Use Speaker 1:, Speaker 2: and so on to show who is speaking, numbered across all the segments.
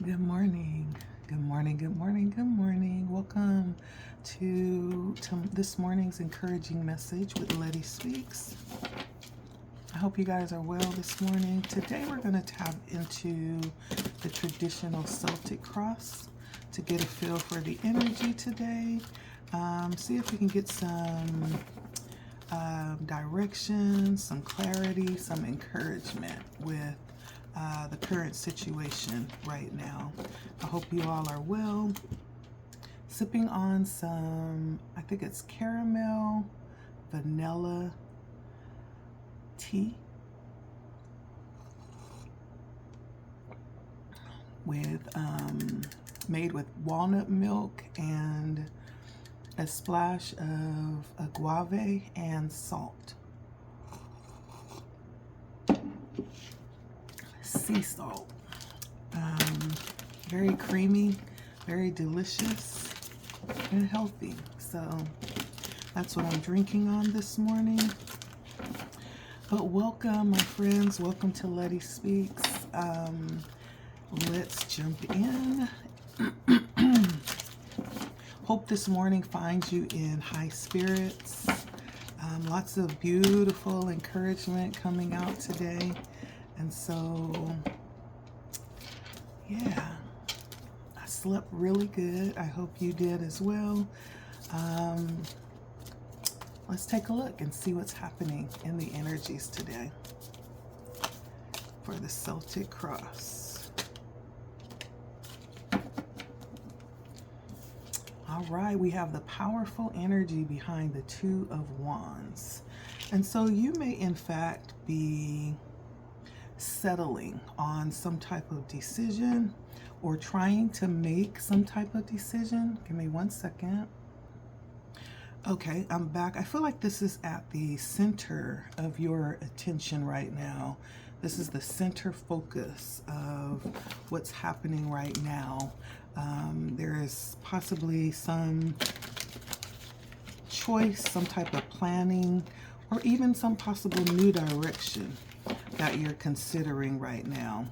Speaker 1: Good morning. Good morning. Good morning. Good morning. Welcome to this morning's encouraging message with LettiSpeaks. I hope you guys are well this morning. Today we're going to tap into the traditional Celtic cross to get a feel for the energy today. See if we can get some direction, some clarity, some encouragement with the current situation right now. I hope you all are well. Sipping on some, I think it's caramel vanilla tea with made with walnut milk and a splash of agave and salt. Sea salt. Very creamy, very delicious, and healthy. So that's what I'm drinking on this morning. But welcome, my friends. Welcome to LettiSpeaks. Let's jump in. Hope this morning finds you in high spirits. Lots of beautiful encouragement coming out today. And so, yeah, I slept really good. I hope you did as well. Let's take a look and see what's happening in the energies today for the Celtic cross. All right, we have the powerful energy behind the Two of Wands. And so you may in fact be settling on some type of decision or trying to make some type of decision. Give me 1 second. Okay, I'm back. I feel like this is at the center of your attention right now. This is the center focus of what's happening right now. There is possibly some choice, some type of planning, or even some possible new direction that you're considering right now.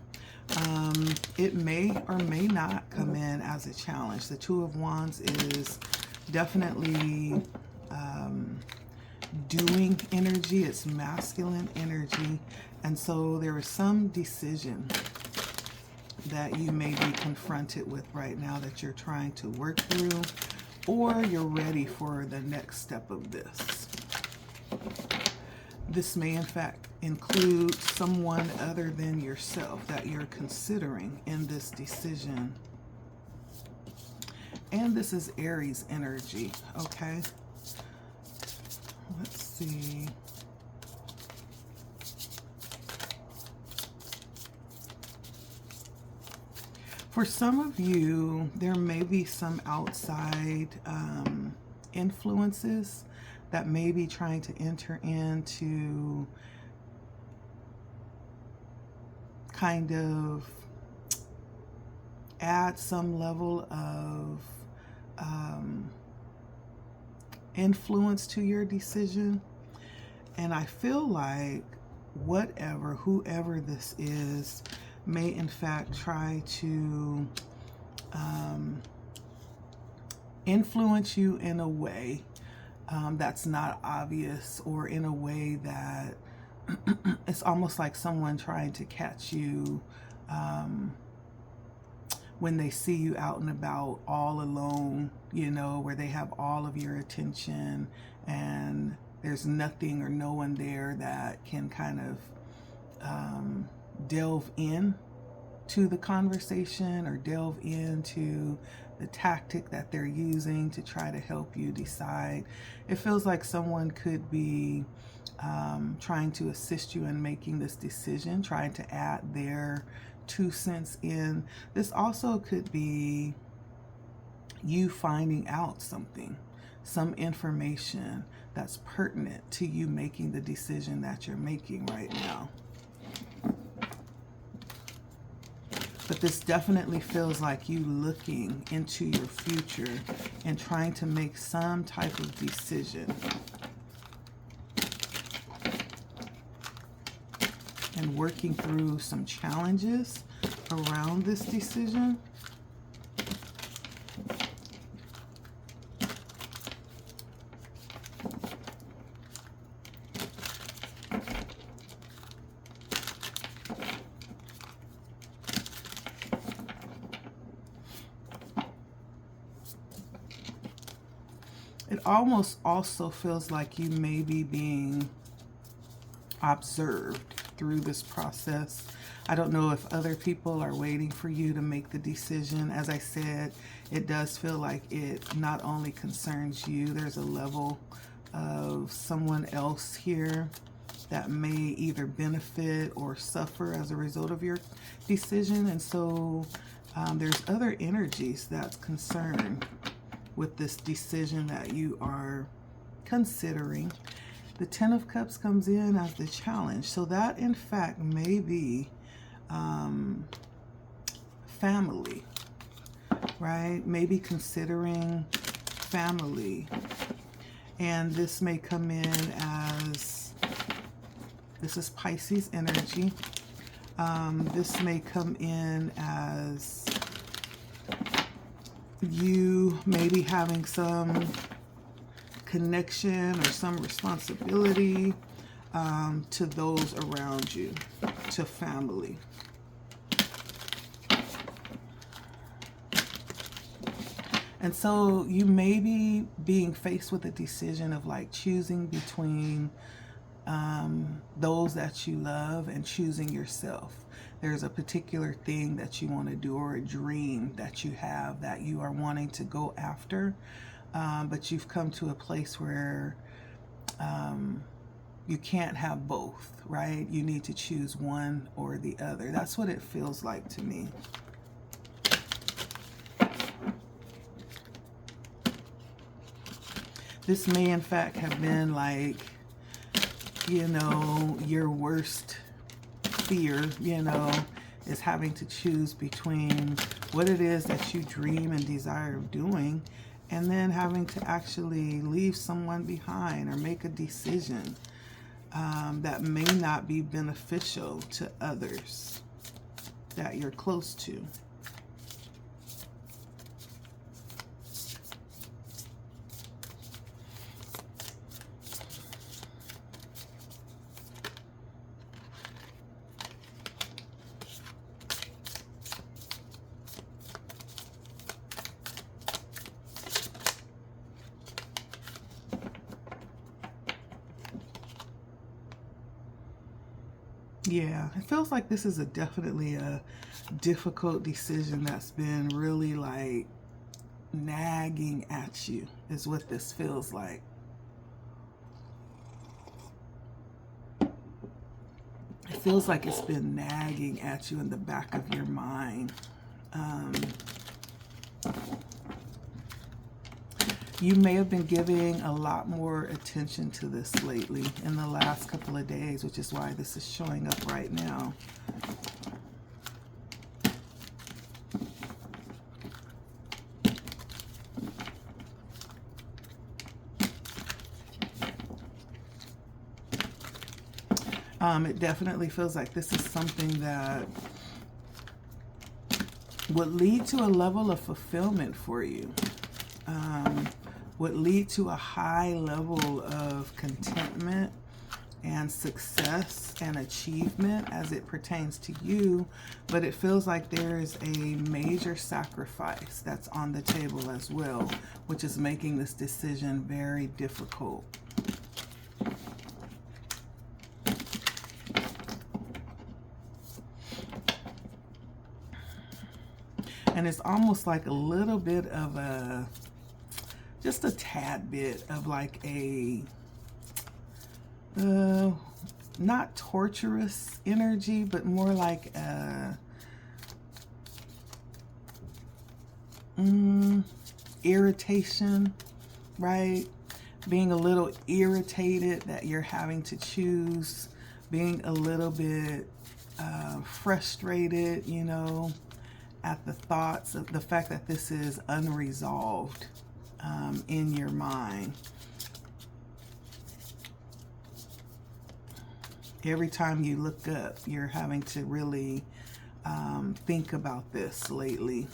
Speaker 1: It may or may not come in as a challenge. The Two of Wands is definitely doing energy. It's masculine energy. And so there is some decision that you may be confronted with right now that you're trying to work through, or you're ready for the next step of this. This may in fact include someone other than yourself that you're considering in this decision. And this is Aries energy, okay? Let's see. For some of you, there may be some outside influences that may be trying to enter into kind of add some level of influence to your decision. And I feel like whoever this is, may in fact try to influence you in a way that's not obvious, or in a way that it's almost like someone trying to catch you when they see you out and about all alone, you know, where they have all of your attention and there's nothing or no one there that can kind of delve in to the conversation or delve into the tactic that they're using to try to help you decide. It feels like someone could be trying to assist you in making this decision, trying to add their 2 cents in. This also could be you finding out something, some information that's pertinent to you making the decision that you're making right now. But this definitely feels like you looking into your future and trying to make some type of decision. And working through some challenges around this decision. It almost also feels like you may be being observed through this process. I don't know if other people are waiting for you to make the decision. As I said, it does feel like it not only concerns you, there's a level of someone else here that may either benefit or suffer as a result of your decision. And so there's other energies that's concerned with this decision that you are considering. The Ten of Cups comes in as the challenge. So that, in fact, may be family, right? Maybe considering family. And this may come in as, this is Pisces energy. This may come in as you maybe having some connection or some responsibility to those around you, to family. And so you may be being faced with a decision of like choosing between those that you love and choosing yourself. There's a particular thing that you want to do or a dream that you have that you are wanting to go after, but you've come to a place where you can't have both, right? You need to choose one or the other. That's what it feels like to me. This may in fact have been like, you know, your worst fear, you know, is having to choose between what it is that you dream and desire of doing, and then having to actually leave someone behind or make a decision that may not be beneficial to others that you're close to. Yeah, it feels like this is definitely a difficult decision that's been really like nagging at you, is what this feels like. It feels like it's been nagging at you in the back of your mind. You may have been giving a lot more attention to this lately in the last couple of days, which is why this is showing up right now. It definitely feels like this is something that would lead to a level of fulfillment for you. Would lead to a high level of contentment and success and achievement as it pertains to you, but it feels like there is a major sacrifice that's on the table as well, which is making this decision very difficult. And it's almost like a little bit of a, just a tad bit of like a, not torturous energy, but more like a irritation, right? Being a little irritated that you're having to choose, being a little bit frustrated, you know, at the thoughts of the fact that this is unresolved in your mind. Every time you look up, you're having to really think about this lately.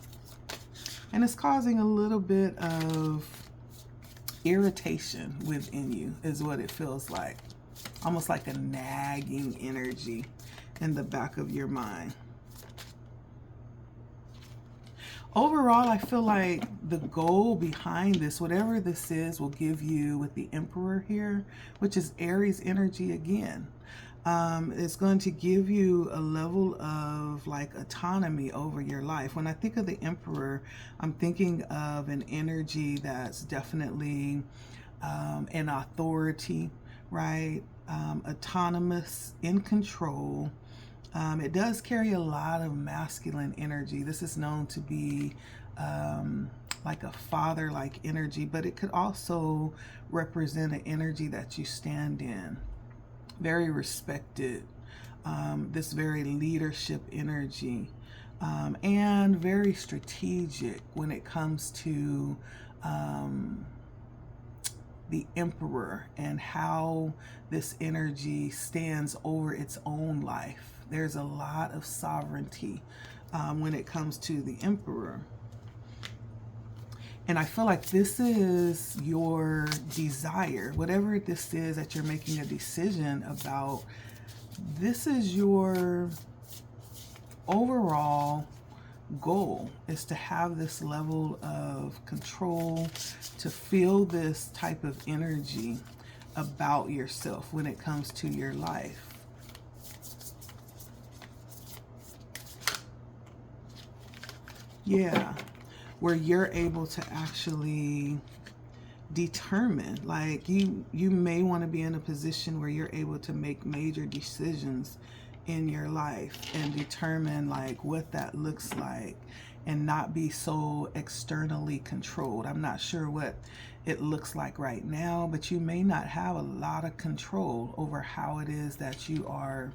Speaker 1: And it's causing a little bit of irritation within you, is what it feels like. Almost like a nagging energy in the back of your mind. Overall, I feel like the goal behind this, whatever this is, will give you, with the Emperor here, which is Aries energy again, it's going to give you a level of like autonomy over your life. When I think of the Emperor, I'm thinking of an energy that's definitely an authority, right? Autonomous, in control. It does carry a lot of masculine energy. This is known to be like a father-like energy, but it could also represent an energy that you stand in. Very respected, this very leadership energy, and very strategic when it comes to the Emperor and how this energy stands over its own life. There's a lot of sovereignty when it comes to the Emperor. And I feel like this is your desire, whatever this is that you're making a decision about. This is your overall goal, is to have this level of control, to feel this type of energy about yourself when it comes to your life. Yeah, where you're able to actually determine, like you may want to be in a position where you're able to make major decisions in your life and determine like what that looks like, and not be so externally controlled. I'm not sure what it looks like right now, but you may not have a lot of control over how it is that you are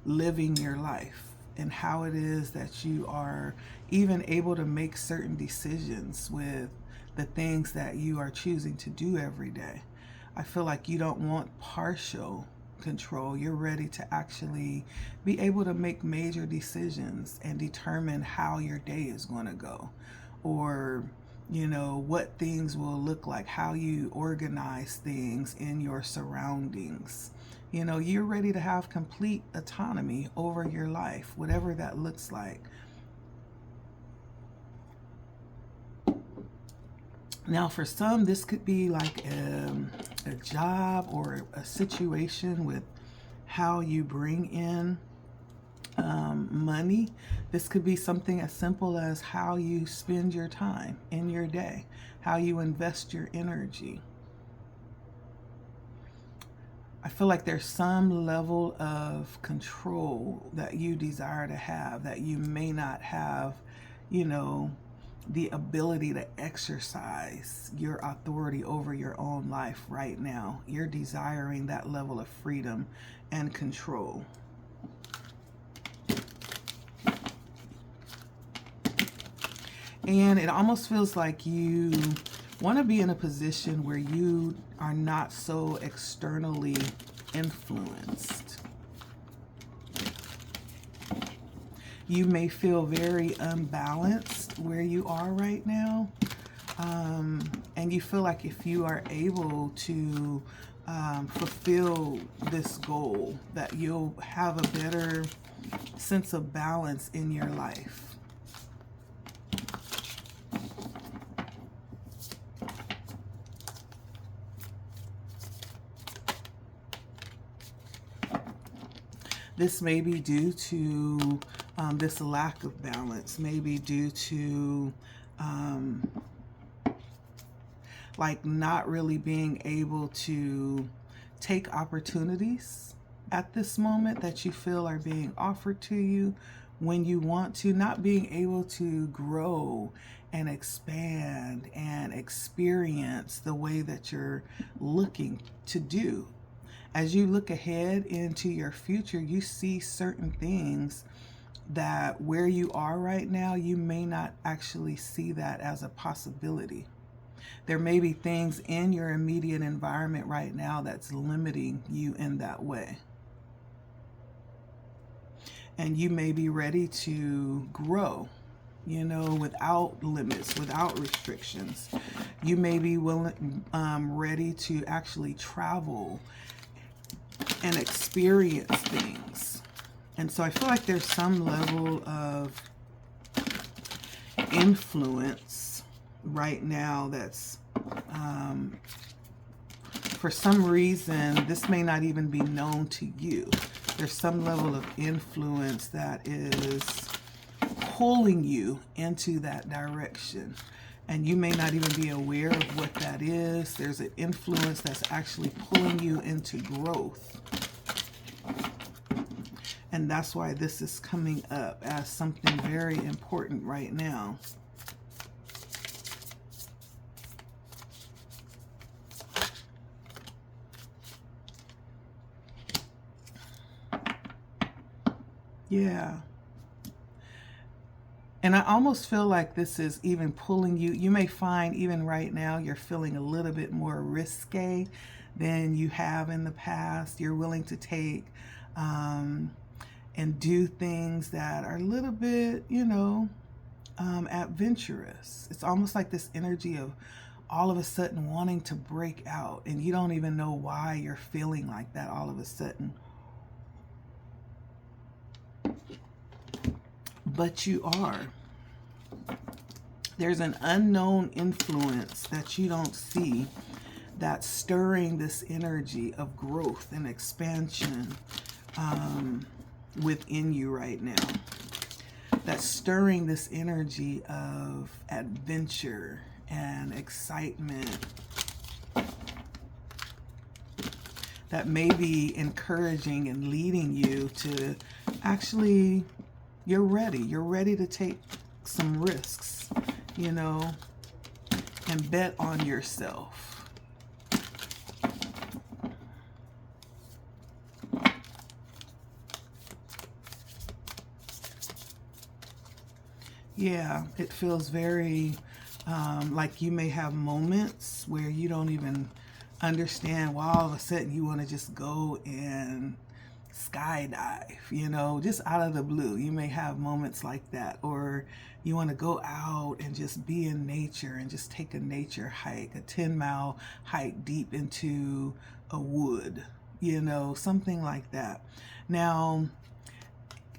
Speaker 1: living your life, and how it is that you are even able to make certain decisions with the things that you are choosing to do every day. I feel like you don't want partial control. You're ready to actually be able to make major decisions and determine how your day is going to go, or what things will look like, how you organize things in your surroundings. You're ready to have complete autonomy over your life, whatever that looks like. Now, for some, this could be like a job or a situation with how you bring in money. This could be something as simple as how you spend your time in your day, how you invest your energy. I feel like there's some level of control that you desire to have that you may not have, the ability to exercise your authority over your own life right now. You're desiring that level of freedom and control. And it almost feels like you want to be in a position where you are not so externally influenced. You may feel very unbalanced where you are right now. And you feel like if you are able to fulfill this goal, that you'll have a better sense of balance in your life. This may be due to this lack of balance, maybe due to like not really being able to take opportunities at this moment that you feel are being offered to you when you want to, not being able to grow and expand and experience the way that you're looking to do. As you look ahead into your future, you see certain things that where you are right now, you may not actually see that as a possibility. There may be things in your immediate environment right now that's limiting you in that way. and you may be ready to grow, you know, without limits, without restrictions. You may be ready to actually travel and experience things. And so I feel like there's some level of influence right now that's, for some reason, this may not even be known to you. There's some level of influence that is pulling you into that direction. And you may not even be aware of what that is. There's an influence that's actually pulling you into growth. And that's why this is coming up as something very important right now. Yeah. And I almost feel like this is even pulling you. You may find even right now you're feeling a little bit more risque than you have in the past. You're willing to take and do things that are a little bit, you know, adventurous. It's almost like this energy of all of a sudden wanting to break out, and you don't even know why you're feeling like that all of a sudden. But you are. There's an unknown influence that you don't see that's stirring this energy of growth and expansion within you right now. That's stirring this energy of adventure and excitement that may be encouraging and leading you to actually, you're ready to take some risks, you know, and bet on yourself. Yeah, it feels very like you may have moments where you don't even understand why all of a sudden you want to just go and skydive, you know, just out of the blue. You may have moments like that, or you want to go out and just be in nature and just take a nature hike, a 10-mile hike deep into a wood, you know, something like that. Now,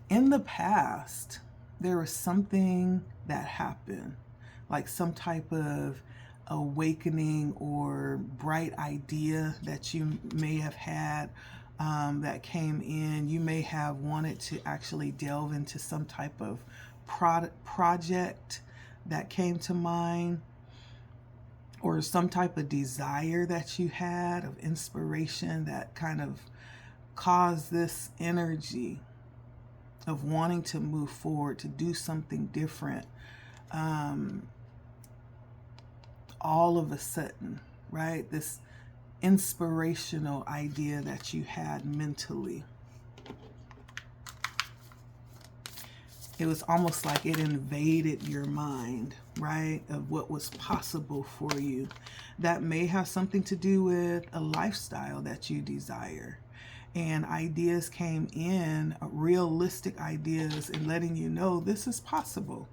Speaker 1: in the past, there was something that happened, like some type of awakening or bright idea that you may have had that came in. You may have wanted to actually delve into some type of project that came to mind, or some type of desire that you had of inspiration that kind of caused this energy of wanting to move forward, to do something different, all of a sudden, right? This inspirational idea that you had mentally. It was almost like it invaded your mind, right? Of what was possible for you. That may have something to do with a lifestyle that you desire. And ideas came in, realistic ideas, and letting you know this is possible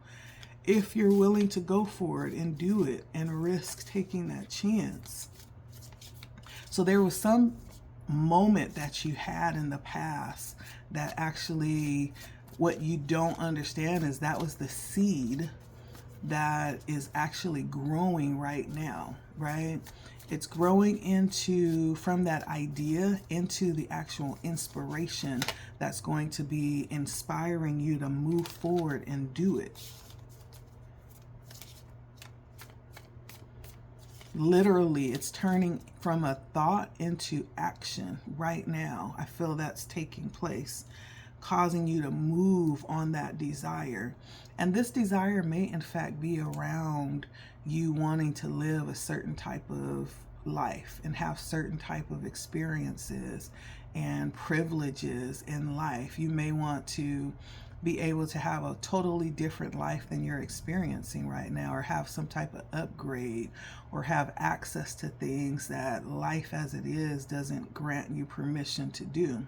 Speaker 1: if you're willing to go for it and do it and risk taking that chance. So there was some moment that you had in the past that actually, what you don't understand is that was the seed that is actually growing right now, right? It's growing into, from that idea into the actual inspiration that's going to be inspiring you to move forward and do it. Literally, it's turning from a thought into action right now. I feel that's taking place, causing you to move on that desire. And this desire may in fact be around you wanting to live a certain type of life and have certain type of experiences and privileges in life. You may want to be able to have a totally different life than you're experiencing right now, or have some type of upgrade, or have access to things that life as it is doesn't grant you permission to do.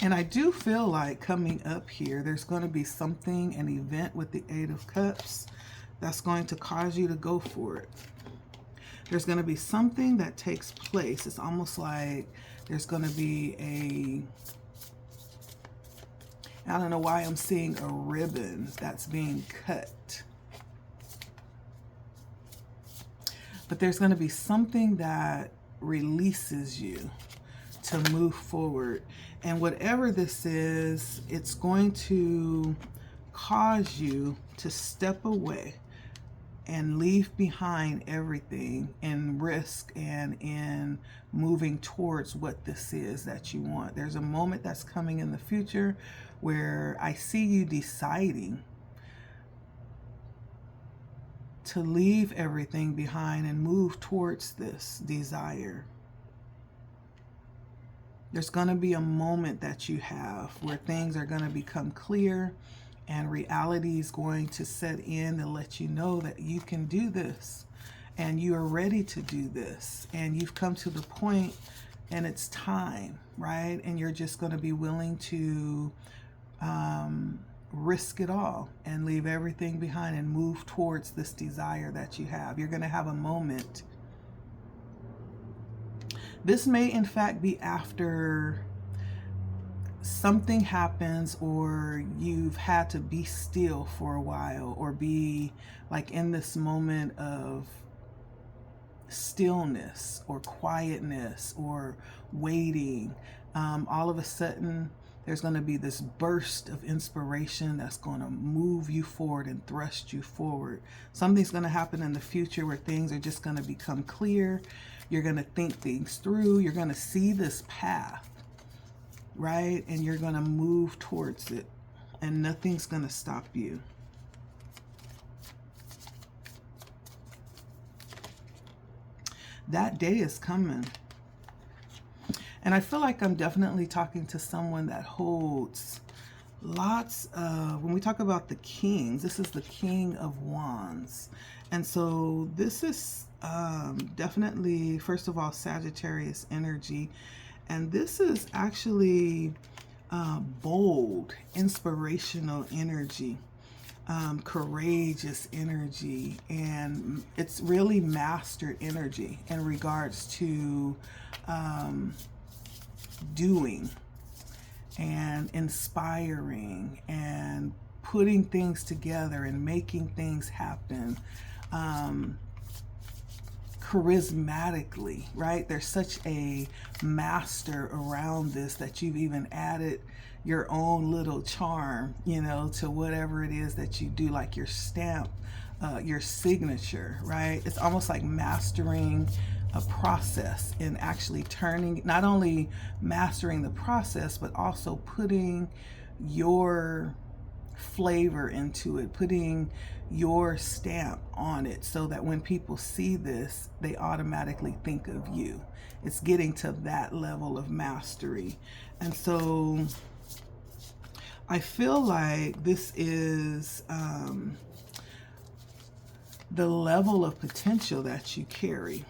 Speaker 1: And I do feel like coming up here, there's going to be something, an event with the Eight of Cups that's going to cause you to go for it. There's going to be something that takes place. It's almost like there's going to be I don't know why I'm seeing a ribbon that's being cut. But there's going to be something that releases you to move forward. And whatever this is, it's going to cause you to step away and leave behind everything and risk and in moving towards what this is that you want. There's a moment that's coming in the future where I see you deciding to leave everything behind and move towards this desire. There's going to be a moment that you have where things are going to become clear and reality is going to set in and let you know that you can do this and you are ready to do this and you've come to the point and it's time, right? And you're just going to be willing to risk it all and leave everything behind and move towards this desire that you have. You're going to have a moment. This may in fact be after something happens or you've had to be still for a while or be like in this moment of stillness or quietness or waiting. All of a sudden there's going to be this burst of inspiration that's going to move you forward and thrust you forward. Something's going to happen in the future where things are just going to become clear. You're going to think things through. You're going to see this path, right? And you're going to move towards it and nothing's going to stop you. That day is coming. And I feel like I'm definitely talking to someone that holds lots of, when we talk about the kings, this is the King of Wands. And so this is definitely, first of all, Sagittarius energy. And this is actually bold, inspirational energy, courageous energy. And it's really mastered energy in regards to doing and inspiring and putting things together and making things happen charismatically, right? There's such a master around this that you've even added your own little charm, you know, to whatever it is that you do, like your stamp, your signature, right? It's almost like mastering a process and actually turning, not only mastering the process, but also putting your flavor into it, putting your stamp on it so that when people see this, they automatically think of you. It's getting to that level of mastery. And so I feel like this is the level of potential that you carry.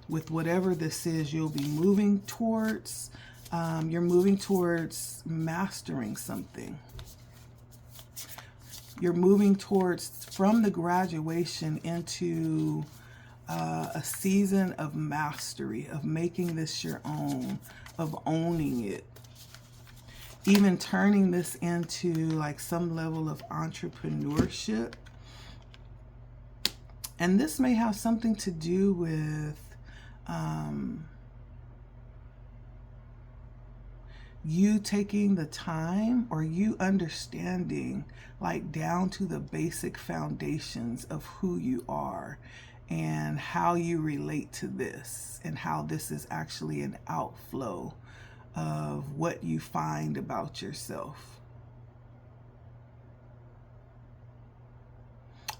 Speaker 1: With whatever this is, you'll be moving towards, you're moving towards mastering something. You're moving towards, from the graduation into a season of mastery, of making this your own, of owning it. Even turning this into like some level of entrepreneurship. And this may have something to do with you taking the time or you understanding like down to the basic foundations of who you are and how you relate to this and how this is actually an outflow of what you find about yourself.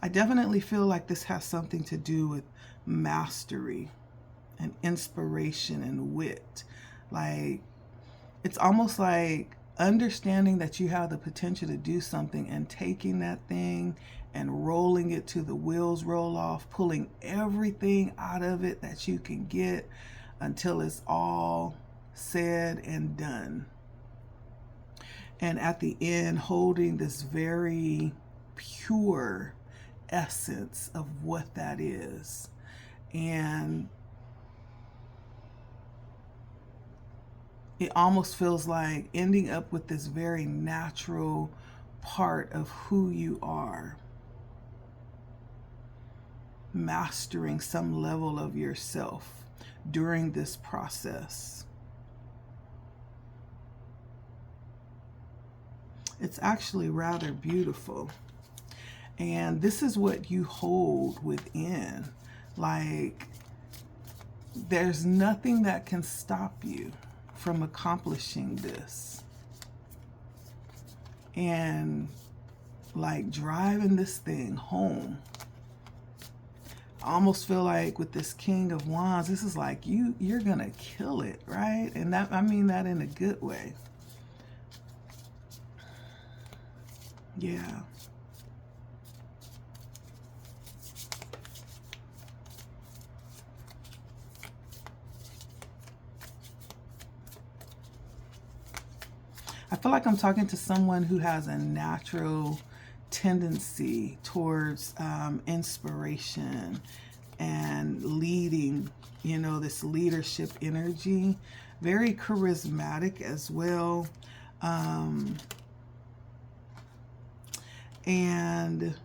Speaker 1: I definitely feel like this has something to do with mastery and inspiration and wit. Like, it's almost like understanding that you have the potential to do something and taking that thing and rolling it to the wheels roll off, pulling everything out of it that you can get until it's all said and done. And at the end, holding this very pure essence of what that is. And it almost feels like ending up with this very natural part of who you are, mastering some level of yourself during this process. It's actually rather beautiful. And this is what you hold within. Like, there's nothing that can stop you from accomplishing this. And like driving this thing home. I almost feel like with this King of Wands, this is like you're gonna kill it, right? And that, I mean that in a good way. Yeah. I feel like I'm talking to someone who has a natural tendency towards inspiration and leading, you know, this leadership energy. Very charismatic as well. And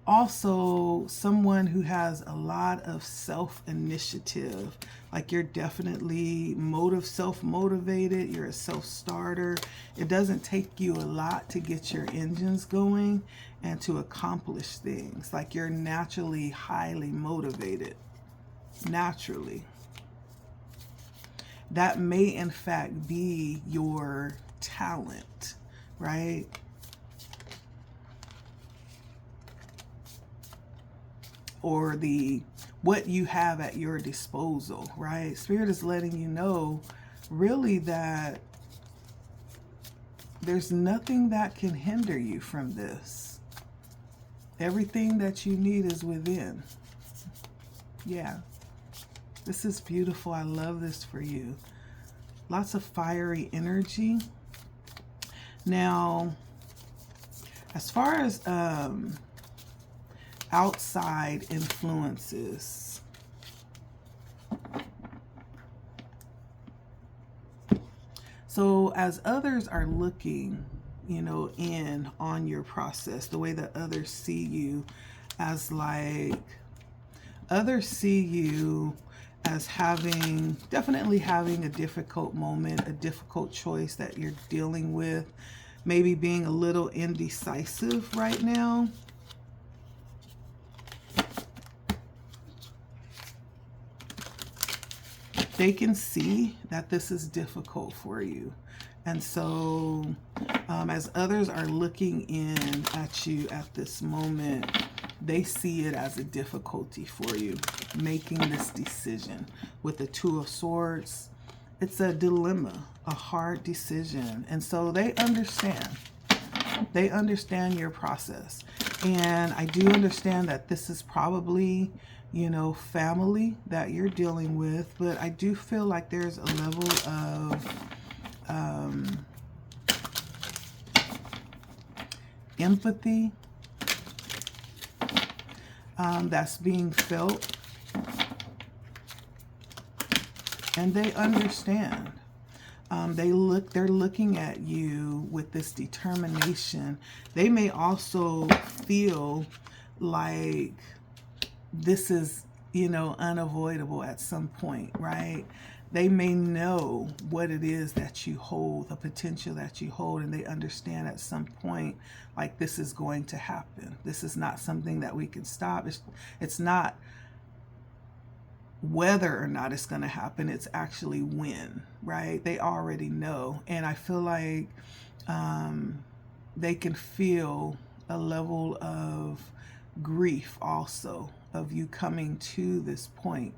Speaker 1: also someone who has a lot of self-initiative. Like, you're definitely self-motivated. You're a self-starter. It doesn't take you a lot to get your engines going and to accomplish things. Like, you're naturally highly motivated. Naturally. That may in fact be your talent, right? Or what you have at your disposal, right? Spirit is letting you know really that there's nothing that can hinder you from this. Everything that you need is within. Yeah. This is beautiful. I love this for you. Lots of fiery energy. Now, as far as outside influences, so as others are looking, you know, in on your process, the way that others see you as like, others see you as definitely having a difficult moment, a difficult choice that you're dealing with, maybe being a little indecisive right now. They can see that this is difficult for you. And so as others are looking in at you at this moment, they see it as a difficulty for you, making this decision. With the Two of Swords, it's a dilemma, a hard decision. And so they understand. They understand your process. And I do understand that this is probably, you know, family that you're dealing with, but I do feel like there's a level of empathy that's being felt, and they understand. They're looking at you with this determination. They may also feel like this is, you know, unavoidable at some point, right? They may know what it is that you hold, the potential that you hold, and they understand at some point, like, this is going to happen. This is not something that we can stop. It's not whether or not it's going to happen, it's actually when, right? They already know. And I feel like they can feel a level of grief also of you coming to this point,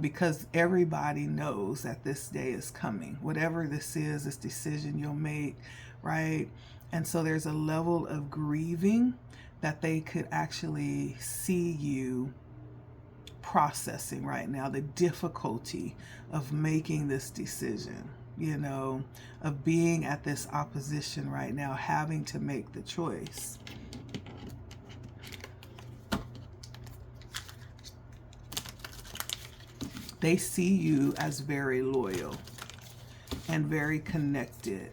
Speaker 1: because everybody knows that this day is coming. Whatever this is, this decision you'll make, right? And so there's a level of grieving that they could actually see you processing right now, the difficulty of making this decision. you know, of being at this opposition right now, having to make the choice. They see you as very loyal and very connected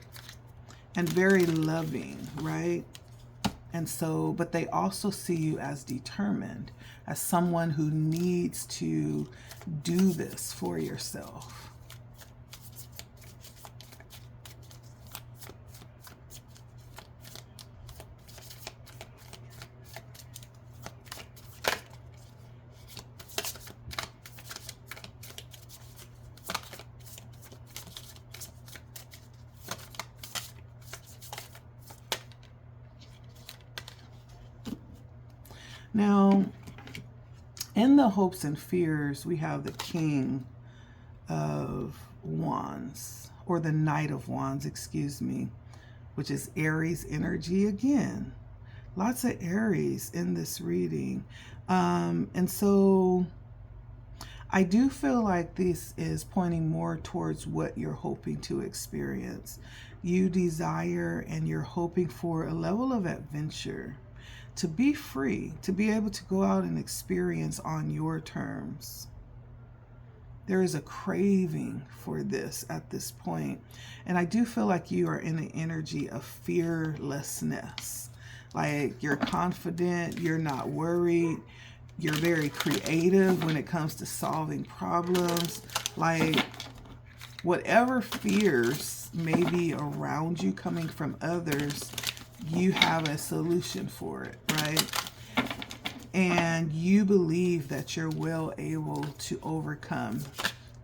Speaker 1: and very loving, right? And so, but they also see you as determined, as someone who needs to do this for yourself. Now, in the hopes and fears, we have the King of Wands, or the Knight of Wands, excuse me, which is Aries energy again. Lots of Aries in this reading. And so I do feel like this is pointing more towards what you're hoping to experience. You desire and you're hoping for a level of adventure, to be free, to be able to go out and experience on your terms. There is a craving for this at this point. And I do feel like you are in an energy of fearlessness. Like you're confident, you're not worried, you're very creative when it comes to solving problems. Like whatever fears may be around you coming from others, you have a solution for it, right? And you believe that you're well able to overcome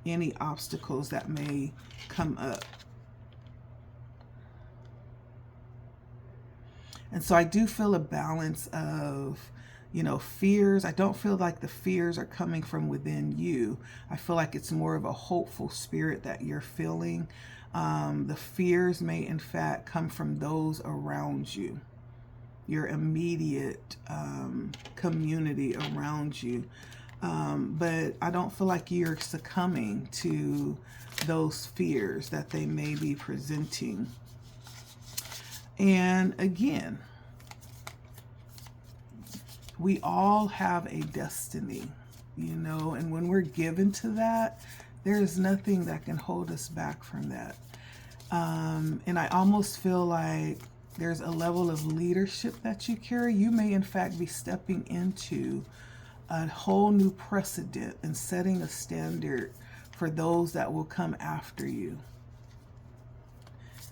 Speaker 1: any obstacles that may come up. And so I do feel a balance of, you know, fears. I don't feel like the fears are coming from within you. I feel like it's more of a hopeful spirit that you're feeling. The fears may in fact come from those around you, your immediate community around you. But I don't feel like you're succumbing to those fears that they may be presenting. And again, we all have a destiny, you know, and when we're given to that, there is nothing that can hold us back from that. And I almost feel like there's a level of leadership that you carry. You may in fact be stepping into a whole new precedent and setting a standard for those that will come after you.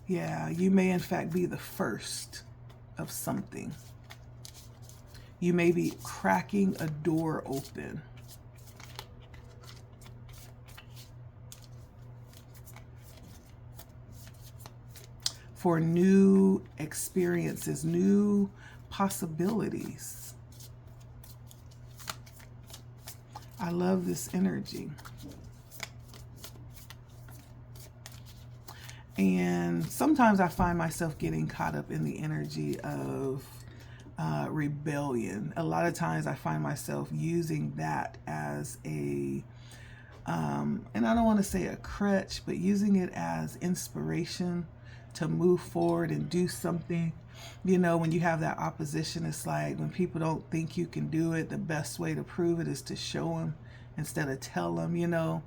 Speaker 1: Yeah, you may in fact be the first of something. You may be cracking a door open. For new experiences, new possibilities. I love this energy. And sometimes I find myself getting caught up in the energy of rebellion. A lot of times I find myself using that as a, and I don't want to say a crutch, but using it as inspiration to move forward and do something. You know, when you have that opposition, it's like when people don't think you can do it, the best way to prove it is to show them instead of tell them, you know.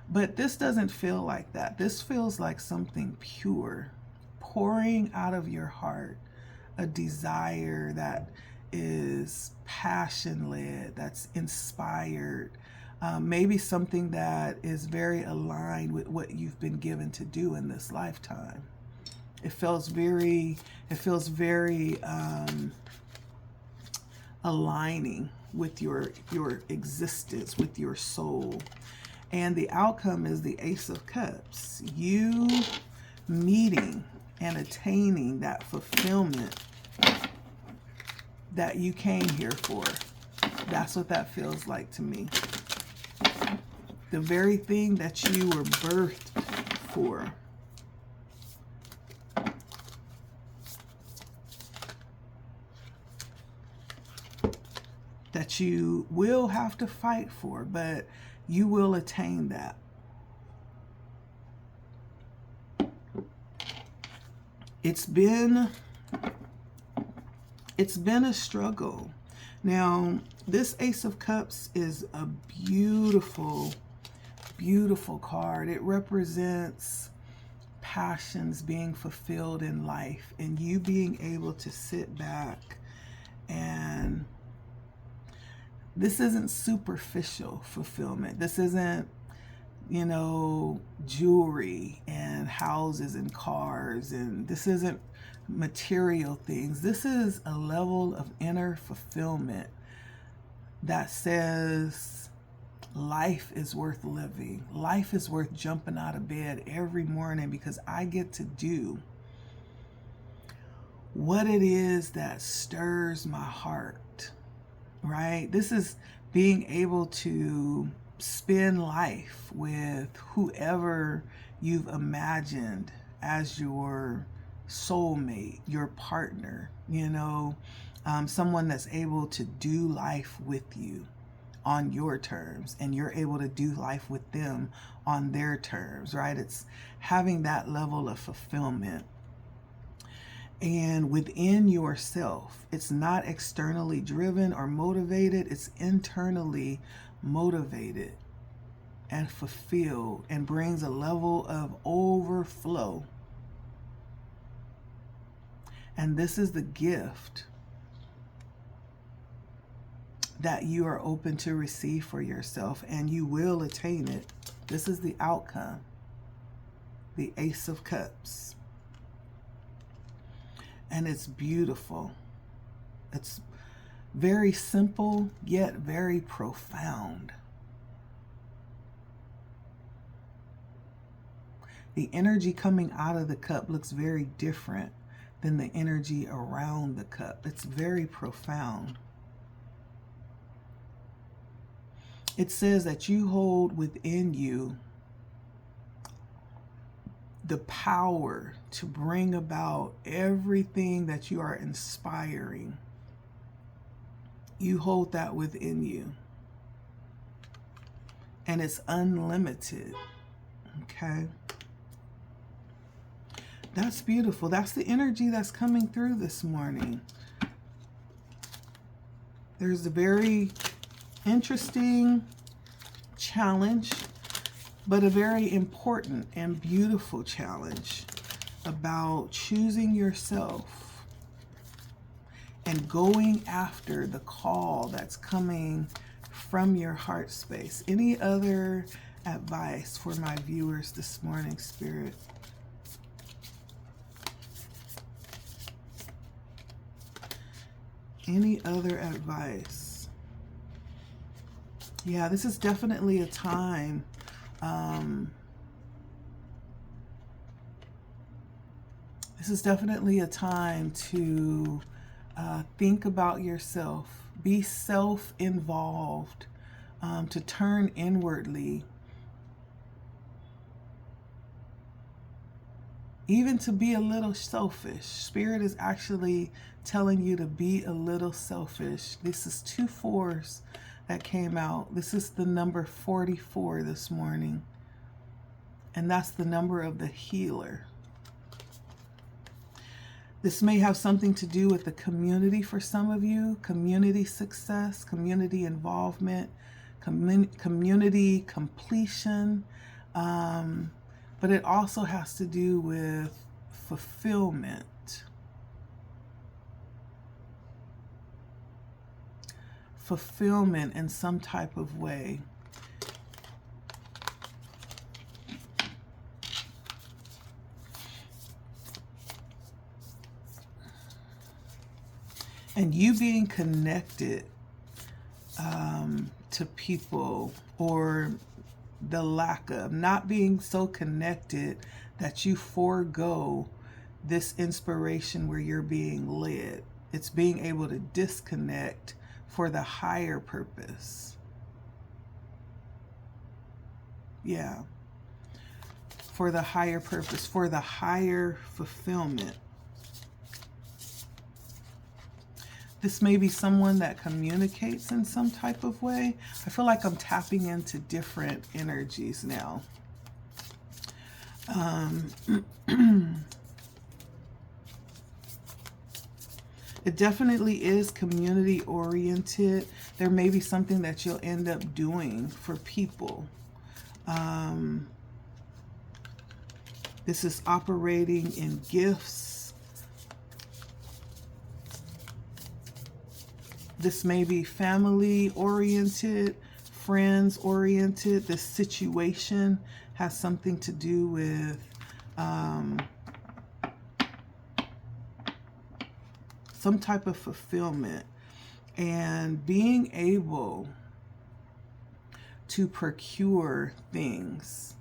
Speaker 1: But this doesn't feel like that. This feels like something pure, pouring out of your heart, a desire that is passion-led, that's inspired, maybe something that is very aligned with what you've been given to do in this lifetime. It feels very aligning with your existence, with your soul. And the outcome is the Ace of Cups. You meeting and attaining that fulfillment that you came here for. That's what that feels like to me. The very thing that you were birthed for. That you will have to fight for, but you will attain that. It's been a struggle. Now, this Ace of Cups is a beautiful, beautiful card. It represents passions being fulfilled in life and you being able to sit back, and this isn't superficial fulfillment. This isn't, you know, jewelry and houses and cars, and this isn't material things. This is a level of inner fulfillment that says life is worth living. Life is worth jumping out of bed every morning because I get to do what it is that stirs my heart, right? This is being able to spend life with whoever you've imagined as your soulmate, your partner, you know, someone that's able to do life with you on your terms, and you're able to do life with them on their terms, right? It's having that level of fulfillment. And within yourself, it's not externally driven or motivated, it's internally motivated and fulfilled, and brings a level of overflow. And this is the gift that you are open to receive for yourself, and you will attain it. This is the outcome, the Ace of Cups. And it's beautiful. It's very simple, yet very profound. The energy coming out of the cup looks very different than the energy around the cup. It's very profound. It says that you hold within you the power to bring about everything that you are inspiring. You hold that within you. And it's unlimited. Okay? That's beautiful. That's the energy that's coming through this morning. There's a very interesting challenge, but a very important and beautiful challenge about choosing yourself and going after the call that's coming from your heart space. Any other advice for my viewers this morning, Spirit? Any other advice? Yeah, this is definitely a time to think about yourself, be self-involved, to turn inwardly, even to be a little selfish. Spirit is actually telling you to be a little selfish. This is 2 4s that came out. This is the number 44 this morning. And that's the number of the healer. This may have something to do with the community for some of you, community success, community involvement, community completion. But it also has to do with fulfillment. Fulfillment in some type of way. And you being connected to people, or the lack of not being so connected that you forego this inspiration where you're being led. It's being able to disconnect for the higher purpose. Yeah. For the higher purpose, for the higher fulfillment. This may be someone that communicates in some type of way. I feel like I'm tapping into different energies now. It definitely is community oriented. There may be something that you'll end up doing for people. This is operating in gifts. This may be family oriented, friends oriented. This situation has something to do with some type of fulfillment and being able to procure things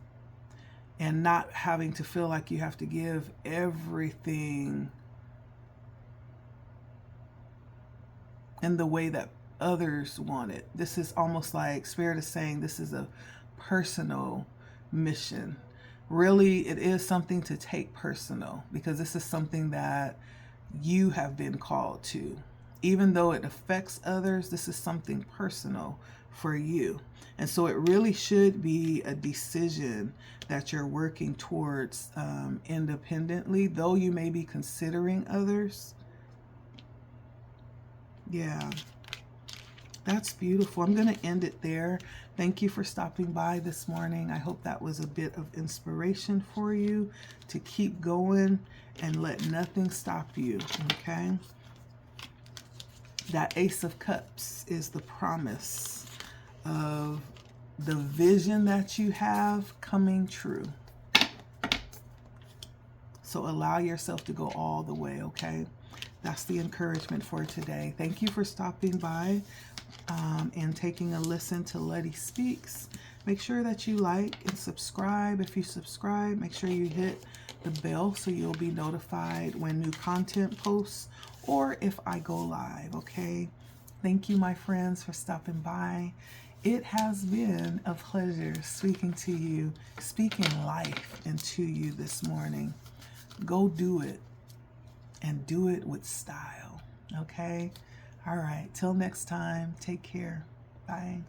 Speaker 1: and not having to feel like you have to give everything in the way that others want it. This is almost like Spirit is saying this is a personal mission. Really, it is something to take personal, because this is something that you have been called to. Even though it affects others, this is something personal for you. And so it really should be a decision that you're working towards independently, though you may be considering others. Yeah, that's beautiful. I'm going to end it there. Thank you for stopping by this morning. I hope that was a bit of inspiration for you to keep going and let nothing stop you, okay? That Ace of Cups is the promise of the vision that you have coming true. So allow yourself to go all the way, okay? That's the encouragement for today. Thank you for stopping by and taking a listen to LettiSpeaks. Make sure that you like and subscribe. If you subscribe, make sure you hit the bell so you'll be notified when new content posts or if I go live, okay? Thank you, my friends, for stopping by. It has been a pleasure speaking to you, speaking life into you this morning. Go do it, and do it with style, okay? All right, till next time, take care. Bye.